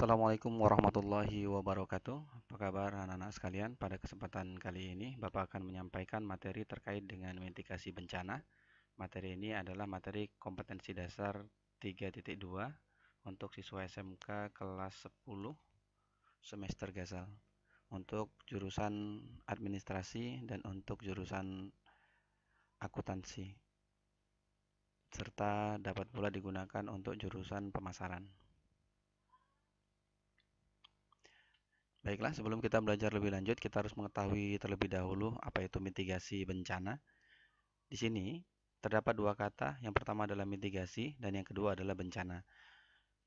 Assalamualaikum warahmatullahi wabarakatuh. Apa kabar anak-anak sekalian? Pada kesempatan kali ini, Bapak akan menyampaikan materi terkait dengan mitigasi bencana. Materi ini adalah materi kompetensi dasar 3.2 untuk siswa SMK kelas 10 semester Gasal. Untuk jurusan administrasi dan untuk jurusan akuntansi. Serta dapat pula digunakan untuk jurusan pemasaran. Baiklah, sebelum kita belajar lebih lanjut, kita harus mengetahui terlebih dahulu apa itu mitigasi bencana. Di sini terdapat dua kata, yang pertama adalah mitigasi dan yang kedua adalah bencana.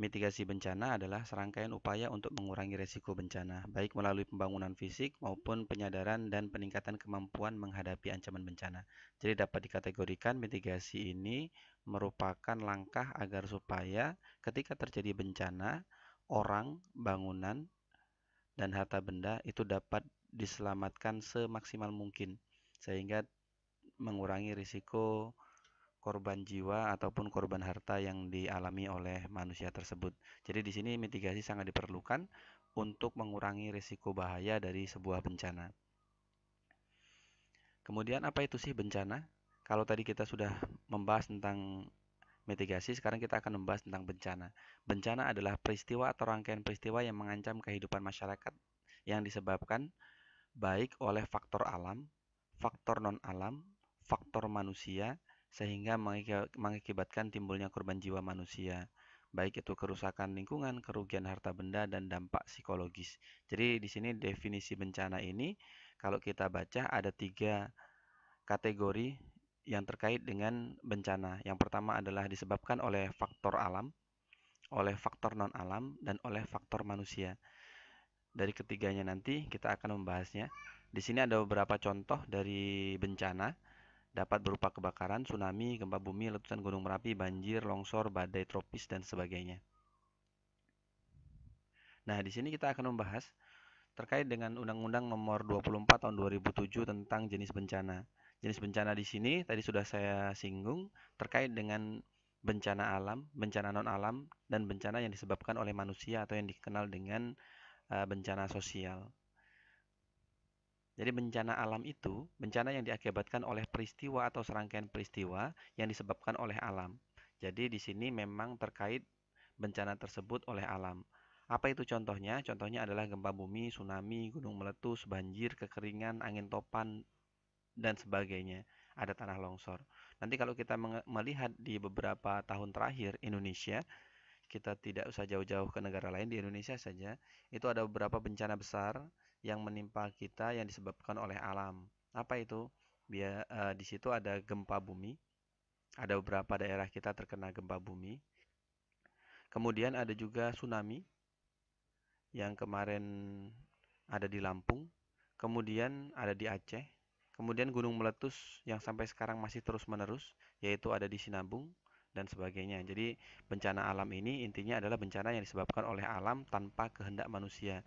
Mitigasi bencana adalah serangkaian upaya untuk mengurangi risiko bencana, baik melalui pembangunan fisik maupun penyadaran dan peningkatan kemampuan menghadapi ancaman bencana. Jadi dapat dikategorikan mitigasi ini merupakan langkah agar supaya ketika terjadi bencana, orang, bangunan, dan harta benda itu dapat diselamatkan semaksimal mungkin sehingga mengurangi risiko korban jiwa ataupun korban harta yang dialami oleh manusia tersebut. Jadi di sini mitigasi sangat diperlukan untuk mengurangi risiko bahaya dari sebuah bencana. Kemudian apa itu sih bencana? Kalau tadi kita sudah membahas tentang mitigasi, sekarang kita akan membahas tentang bencana. Bencana adalah peristiwa atau rangkaian peristiwa yang mengancam kehidupan masyarakat yang disebabkan baik oleh faktor alam, faktor non-alam, faktor manusia, sehingga mengakibatkan timbulnya korban jiwa manusia, baik itu kerusakan lingkungan, kerugian harta benda, dan dampak psikologis. Jadi di sini definisi bencana ini, kalau kita baca ada 3 kategori yang terkait dengan bencana. Yang pertama adalah disebabkan oleh faktor alam, oleh faktor non-alam, dan oleh faktor manusia. Dari ketiganya nanti kita akan membahasnya. Di sini ada beberapa contoh dari bencana, dapat berupa kebakaran, tsunami, gempa bumi, letusan gunung Merapi, banjir, longsor, badai tropis, dan sebagainya. Nah, di sini kita akan membahas terkait dengan Undang-Undang Nomor 24 Tahun 2007 tentang jenis bencana. Jenis bencana di sini tadi sudah saya singgung terkait dengan bencana alam, bencana non-alam, dan bencana yang disebabkan oleh manusia atau yang dikenal dengan bencana sosial. Jadi bencana alam itu bencana yang diakibatkan oleh peristiwa atau serangkaian peristiwa yang disebabkan oleh alam. Jadi di sini memang terkait bencana tersebut oleh alam. Apa itu contohnya? Contohnya adalah gempa bumi, tsunami, gunung meletus, banjir, kekeringan, angin topan, dan sebagainya. Ada tanah longsor. Nanti kalau kita melihat di beberapa tahun terakhir Indonesia, kita tidak usah jauh-jauh ke negara lain, di Indonesia saja, itu ada beberapa bencana besar yang menimpa kita yang disebabkan oleh alam. Apa itu? Di situ ada gempa bumi, ada beberapa daerah kita terkena gempa bumi. Kemudian ada juga tsunami yang kemarin ada di Lampung, kemudian ada di Aceh, kemudian gunung meletus yang sampai sekarang masih terus-menerus, yaitu ada di Sinabung, dan sebagainya. Jadi bencana alam ini intinya adalah bencana yang disebabkan oleh alam tanpa kehendak manusia.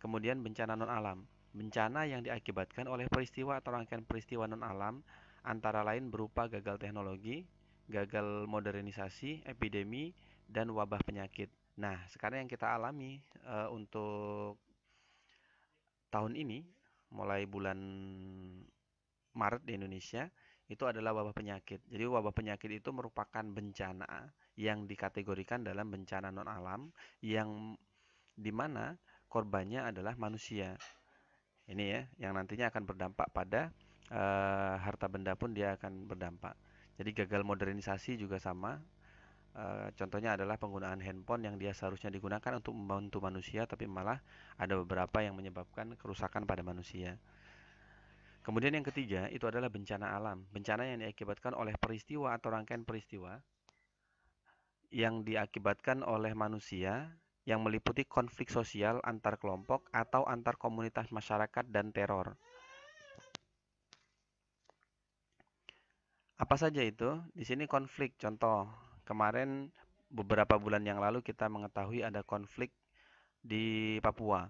Kemudian bencana non-alam, bencana yang diakibatkan oleh peristiwa atau rangkaian peristiwa non-alam, antara lain berupa gagal teknologi, gagal modernisasi, epidemi, dan wabah penyakit. Nah, sekarang yang kita alami untuk tahun ini, mulai bulan Maret di Indonesia, itu adalah wabah penyakit. Jadi wabah penyakit itu merupakan bencana yang dikategorikan dalam bencana non-alam yang dimana korbannya adalah manusia. Ini ya, yang nantinya akan berdampak pada harta benda pun dia akan berdampak. Jadi gagal modernisasi juga sama. Contohnya adalah penggunaan handphone yang dia seharusnya digunakan untuk membantu manusia, tapi malah ada beberapa yang menyebabkan kerusakan pada manusia. Kemudian yang ketiga itu adalah bencana alam. Bencana yang diakibatkan oleh peristiwa atau rangkaian peristiwa yang diakibatkan oleh manusia yang meliputi konflik sosial antar kelompok atau antar komunitas masyarakat dan teror. Apa saja itu? Di sini konflik. Contoh, kemarin beberapa bulan yang lalu kita mengetahui ada konflik di Papua.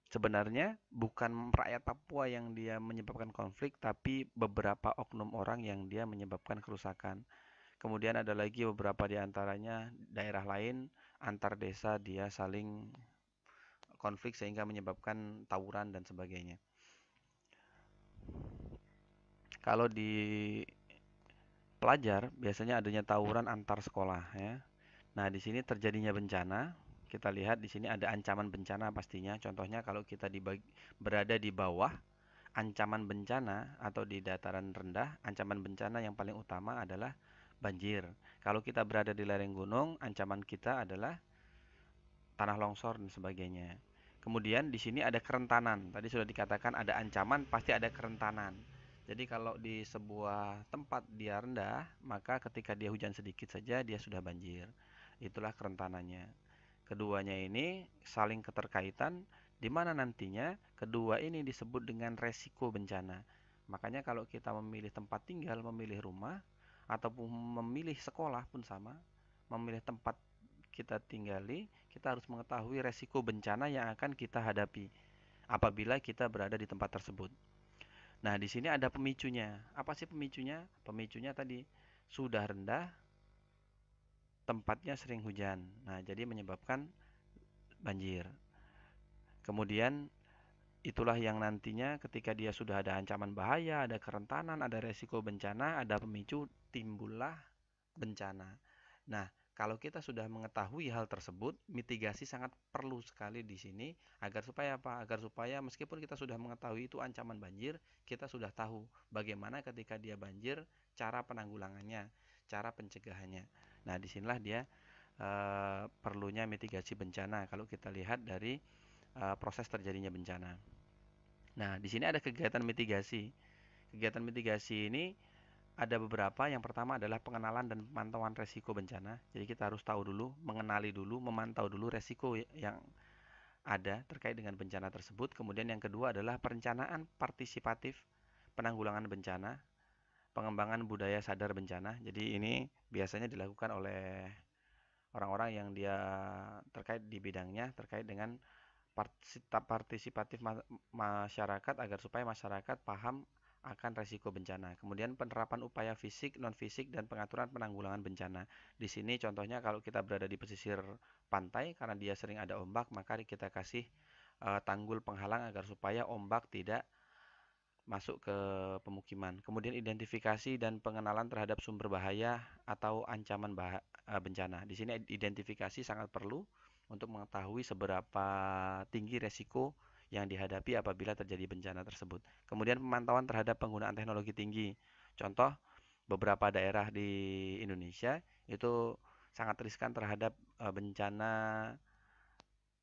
Sebenarnya bukan rakyat Papua yang dia menyebabkan konflik, tapi beberapa oknum orang yang dia menyebabkan kerusakan. Kemudian ada lagi beberapa di antaranya daerah lain antar desa dia saling konflik sehingga menyebabkan tawuran dan sebagainya. Kalau di pelajar biasanya adanya tawuran antar sekolah ya. Nah, di sini terjadinya bencana. Kita lihat di sini ada ancaman bencana pastinya. Contohnya kalau kita berada di bawah ancaman bencana atau di dataran rendah, ancaman bencana yang paling utama adalah banjir. Kalau kita berada di lereng gunung, ancaman kita adalah tanah longsor dan sebagainya. Kemudian di sini ada kerentanan. Tadi sudah dikatakan ada ancaman, pasti ada kerentanan. Jadi kalau di sebuah tempat dia rendah, maka ketika dia hujan sedikit saja dia sudah banjir. Itulah kerentanannya. Keduanya ini saling keterkaitan, di mana nantinya kedua ini disebut dengan resiko bencana. Makanya kalau kita memilih tempat tinggal, memilih rumah, ataupun memilih sekolah pun sama, memilih tempat kita tinggali, kita harus mengetahui resiko bencana yang akan kita hadapi apabila kita berada di tempat tersebut. Nah, di sini ada pemicunya. Apa sih pemicunya? Pemicunya tadi sudah rendah, tempatnya sering hujan. Nah, jadi menyebabkan banjir. Kemudian itulah yang nantinya ketika dia sudah ada ancaman bahaya, ada kerentanan, ada resiko bencana, ada pemicu, timbullah bencana. Nah, kalau kita sudah mengetahui hal tersebut, mitigasi sangat perlu sekali di sini agar supaya apa? Agar supaya meskipun kita sudah mengetahui itu ancaman banjir, kita sudah tahu bagaimana ketika dia banjir, cara penanggulangannya, cara pencegahannya. Nah, disinilah dia perlunya mitigasi bencana kalau kita lihat dari proses terjadinya bencana. Nah, di sini ada kegiatan mitigasi. Kegiatan mitigasi ini ada beberapa. Yang pertama adalah pengenalan dan pemantauan resiko bencana. Jadi kita harus tahu dulu, mengenali dulu, memantau dulu resiko yang ada terkait dengan bencana tersebut. Kemudian yang kedua adalah perencanaan partisipatif penanggulangan bencana, pengembangan budaya sadar bencana. Jadi ini biasanya dilakukan oleh orang-orang yang dia terkait di bidangnya, terkait dengan partisipatif masyarakat agar supaya masyarakat paham akan resiko bencana. Kemudian penerapan upaya fisik, non fisik dan pengaturan penanggulangan bencana. Di sini contohnya kalau kita berada di pesisir pantai karena dia sering ada ombak, maka kita kasih tanggul penghalang agar supaya ombak tidak masuk ke pemukiman. Kemudian identifikasi dan pengenalan terhadap sumber bahaya atau ancaman bencana. Di sini identifikasi sangat perlu untuk mengetahui seberapa tinggi resiko yang dihadapi apabila terjadi bencana tersebut. Kemudian pemantauan terhadap penggunaan teknologi tinggi. Contoh, beberapa daerah di Indonesia itu sangat riskan terhadap bencana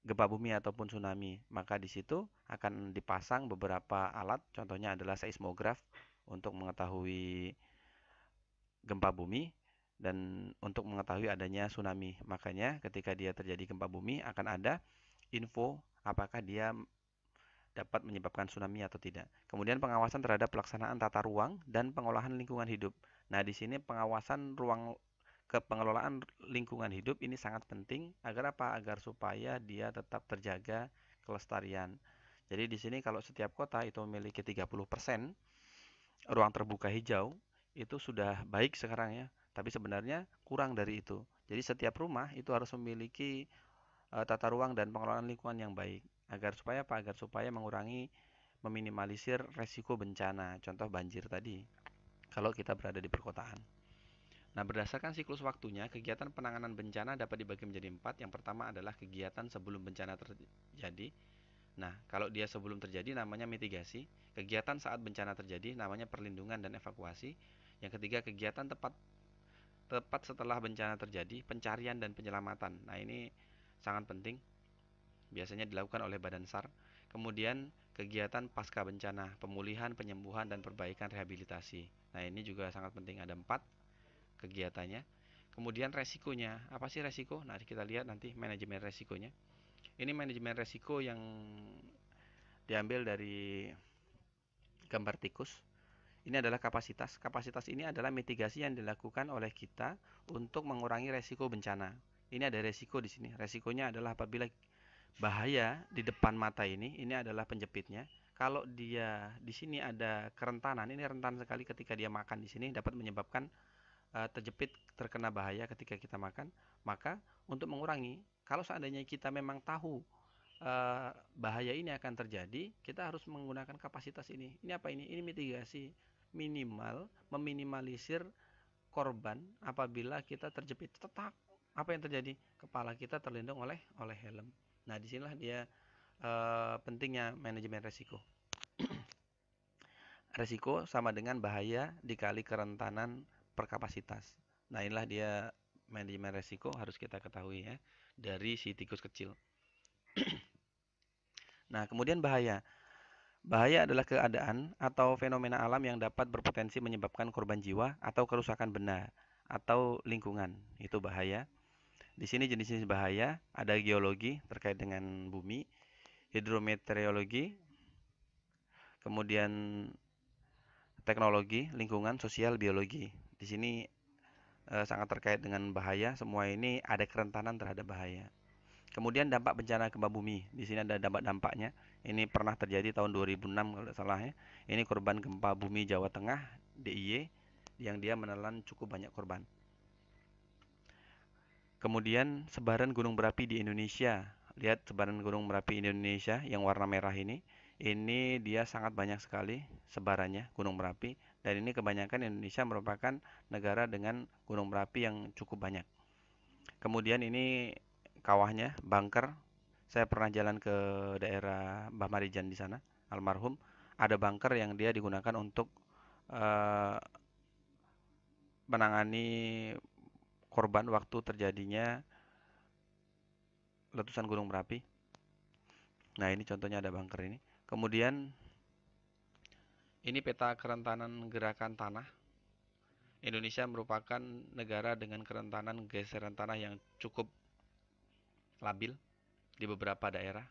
gempa bumi ataupun tsunami. Maka di situ akan dipasang beberapa alat, contohnya adalah seismograf untuk mengetahui gempa bumi dan untuk mengetahui adanya tsunami. Makanya ketika dia terjadi gempa bumi akan ada info apakah dia dapat menyebabkan tsunami atau tidak. Kemudian pengawasan terhadap pelaksanaan tata ruang dan pengolahan lingkungan hidup. Nah, di sini pengawasan pengelolaan lingkungan hidup ini sangat penting agar apa? Agar supaya dia tetap terjaga kelestarian. Jadi di sini kalau setiap kota itu memiliki 30% ruang terbuka hijau, itu sudah baik sekarang ya. Tapi sebenarnya kurang dari itu. Jadi setiap rumah itu harus memiliki tata ruang dan pengelolaan lingkungan yang baik. Agar supaya apa? Agar supaya mengurangi, meminimalisir resiko bencana. Contoh banjir tadi, kalau kita berada di perkotaan. Nah, berdasarkan siklus waktunya, kegiatan penanganan bencana dapat dibagi menjadi 4. Yang pertama adalah kegiatan sebelum bencana terjadi. Nah, kalau dia sebelum terjadi namanya mitigasi. Kegiatan saat bencana terjadi namanya perlindungan dan evakuasi. Yang ketiga, kegiatan tepat setelah bencana terjadi, pencarian dan penyelamatan. Nah, ini sangat penting. Biasanya dilakukan oleh Badan SAR. Kemudian kegiatan pasca bencana, pemulihan, penyembuhan, dan perbaikan rehabilitasi. Nah, ini juga sangat penting. Ada 4 kegiatannya. Kemudian resikonya. Apa sih resiko? Nah, kita lihat nanti manajemen resikonya. Ini manajemen resiko yang diambil dari gambar tikus. Ini adalah kapasitas. Kapasitas ini adalah mitigasi yang dilakukan oleh kita untuk mengurangi resiko bencana. Ini ada resiko di sini. Resikonya adalah apabila bahaya di depan mata ini adalah penjepitnya. Kalau dia di sini ada kerentanan, ini rentan sekali ketika dia makan di sini dapat menyebabkan terjepit, terkena bahaya ketika kita makan, maka untuk mengurangi, kalau seandainya kita memang tahu bahaya ini akan terjadi, kita harus menggunakan kapasitas ini. Ini apa ini? Ini mitigasi, minimal meminimalisir korban apabila kita terjepit. Tetap apa yang terjadi? Kepala kita terlindung oleh helm. Nah, disinilah dia pentingnya manajemen resiko. Resiko sama dengan bahaya dikali kerentanan per kapasitas. Nah, inilah dia manajemen resiko harus kita ketahui ya dari si tikus kecil. Nah, kemudian bahaya. Bahaya adalah keadaan atau fenomena alam yang dapat berpotensi menyebabkan korban jiwa atau kerusakan benda atau lingkungan. Itu bahaya. Di sini jenis-jenis bahaya ada geologi terkait dengan bumi, hidrometeorologi, kemudian teknologi, lingkungan, sosial, biologi. Di sini sangat terkait dengan bahaya. Semua ini ada kerentanan terhadap bahaya. Kemudian dampak bencana gempa bumi. Di sini ada dampak-dampaknya. Ini pernah terjadi tahun 2006 kalau tidak salah ya. Ini korban gempa bumi Jawa Tengah, DIY, yang dia menelan cukup banyak korban. Kemudian sebaran gunung berapi di Indonesia. Lihat sebaran gunung berapi Indonesia yang warna merah ini. Ini dia sangat banyak sekali sebarannya gunung berapi. Dan ini kebanyakan Indonesia merupakan negara dengan gunung berapi yang cukup banyak. Kemudian ini kawahnya, bunker. Saya pernah jalan ke daerah Mbah Marijan di sana, almarhum. Ada bunker yang dia digunakan untuk eh, menangani korban waktu terjadinya letusan gunung berapi. Nah, ini contohnya ada bunker ini. Kemudian ini peta kerentanan gerakan tanah. Indonesia merupakan negara dengan kerentanan geseran tanah yang cukup labil di beberapa daerah.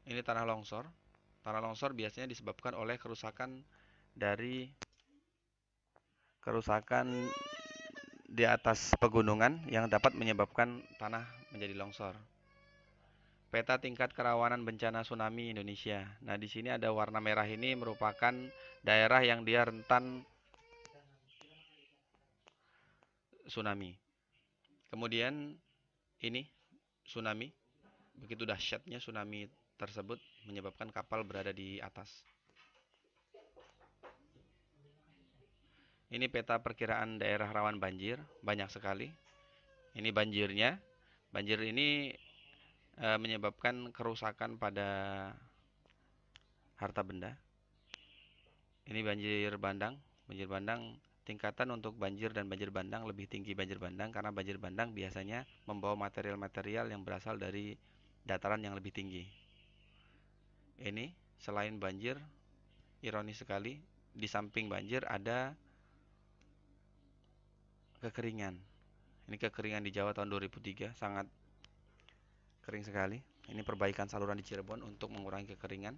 Ini tanah longsor. Tanah longsor biasanya disebabkan oleh kerusakan di atas pegunungan yang dapat menyebabkan tanah menjadi longsor. Peta tingkat kerawanan bencana tsunami Indonesia. Nah, di sini ada warna merah ini merupakan daerah yang dia rentan tsunami. Kemudian ini tsunami. Begitu dahsyatnya tsunami tersebut menyebabkan kapal berada di atas. Ini peta perkiraan daerah rawan banjir, banyak sekali. Ini banjirnya. Banjir ini menyebabkan kerusakan pada harta benda. Ini banjir bandang. Banjir bandang, tingkatan untuk banjir dan banjir bandang lebih tinggi banjir bandang karena banjir bandang biasanya membawa material-material yang berasal dari dataran yang lebih tinggi. Ini selain banjir, ironis sekali, di samping banjir ada kekeringan. Ini kekeringan di Jawa tahun 2003, sangat kering sekali. Ini perbaikan saluran di Cirebon untuk mengurangi kekeringan.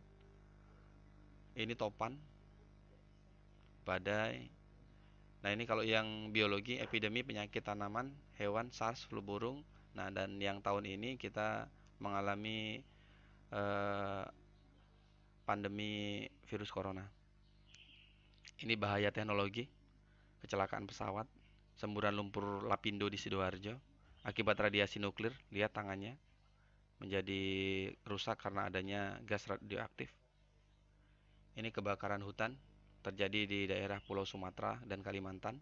Ini topan, badai. Nah, ini kalau yang biologi, epidemi penyakit tanaman, hewan, SARS, flu burung. Nah, dan yang tahun ini kita mengalami pandemi virus corona. Ini bahaya teknologi, kecelakaan pesawat, semburan lumpur Lapindo di Sidoarjo, akibat radiasi nuklir, lihat tangannya, menjadi rusak karena adanya gas radioaktif. Ini kebakaran hutan, terjadi di daerah Pulau Sumatera dan Kalimantan.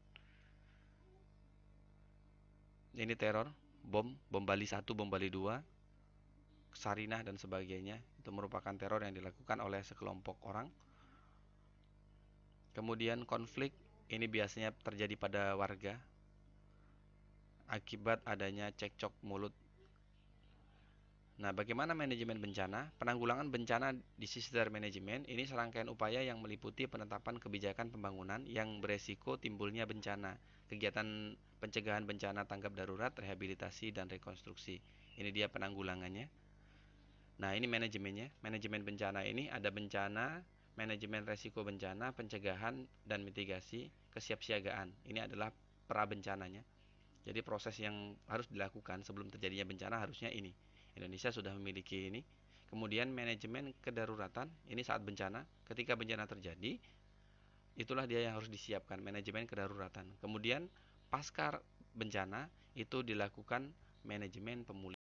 Ini teror, bom Bali 1, bom Bali 2, Sarinah dan sebagainya. Itu merupakan teror yang dilakukan oleh sekelompok orang. Kemudian konflik, ini biasanya terjadi pada warga akibat adanya cekcok mulut. Nah, bagaimana manajemen bencana? Penanggulangan bencana disaster management ini serangkaian upaya yang meliputi penetapan kebijakan pembangunan yang beresiko timbulnya bencana, kegiatan pencegahan bencana tanggap darurat, rehabilitasi, dan rekonstruksi. Ini dia penanggulangannya. Nah, ini manajemennya. Manajemen bencana ini ada bencana, manajemen resiko bencana, pencegahan, dan mitigasi, kesiapsiagaan. Ini adalah pra-bencananya. Jadi proses yang harus dilakukan sebelum terjadinya bencana harusnya ini. Indonesia sudah memiliki ini. Kemudian manajemen kedaruratan, ini saat bencana. Ketika bencana terjadi, Itulah dia yang harus disiapkan, manajemen kedaruratan. Kemudian pasca bencana itu dilakukan manajemen pemulihan.